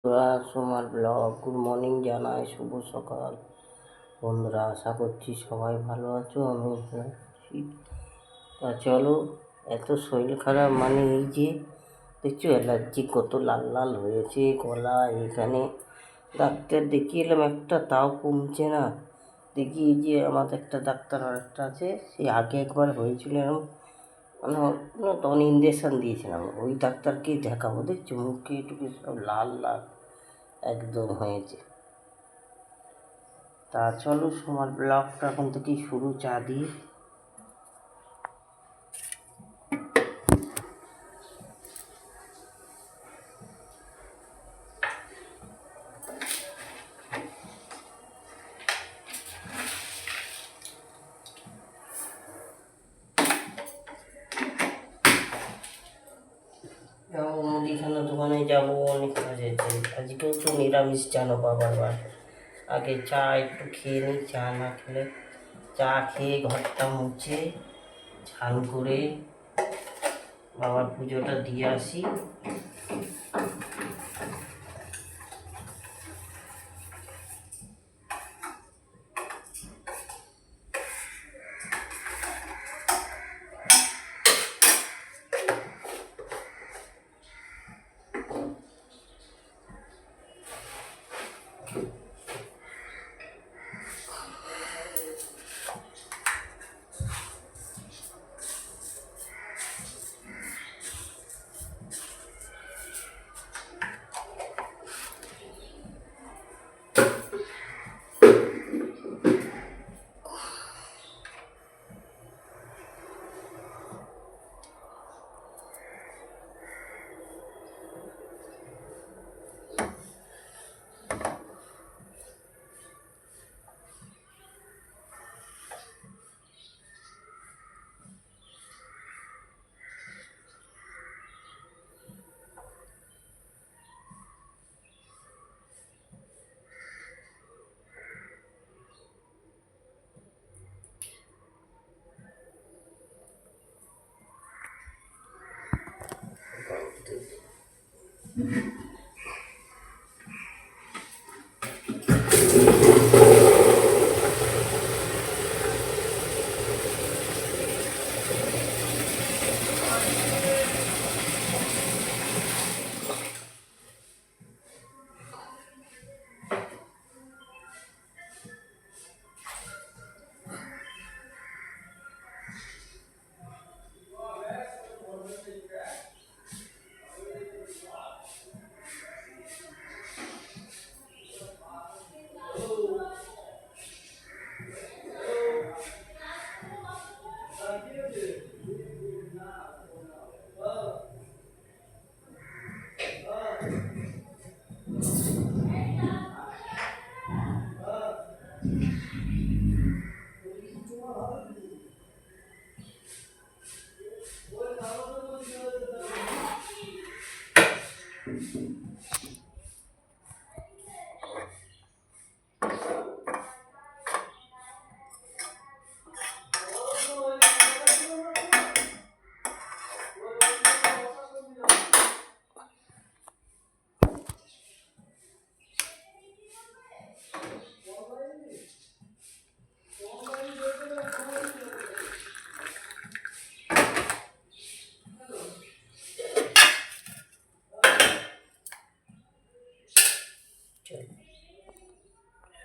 সোমার blog good morning জানাই, শুভ সকাল বন্ধুরা। আশা করছি সবাই ভালো আছো, আমি ভালো আছি। তা চলো, এত শরীর খারাপ মানে এই যে দেখছো অ্যালার্জি কত লাল লাল হয়েছে গলা এখানে। ডাক্তার দেখিয়ে এলাম একটা, তাও কমছে না। দেখি এই যে আমাদের একটা ডাক্তার আর একটা আছে, সে আগে একবার হয়েছিল এরকম, মানে তখন ইঞ্জেকশান দিয়েছিলাম, ওই ডাক্তারকেই দেখাবো। দেখছো মুখে টুকে সব লাল লাল একদম হয়েছে। তা চলো, তোমার ব্লগটা এখন থেকেই শুরু চা দিয়ে। মুদিখানা দোকানে যাবো, অনেক কাজ আছে। আজকেও তো নিরামিষ, জানো বাবার বার। আগে চা একটু খেয়ে নিই, চা না খেলে। চা খেয়ে ঘরটা মুছে স্নান করে বাবার পুজোটা দিয়ে আসি।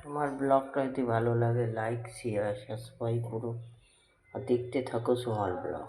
আমার ব্লগটা যদি ভালো লাগে, লাইক শেয়ার সাবস্ক্রাইব করো আর দেখতে থাকো সোমার ব্লগ।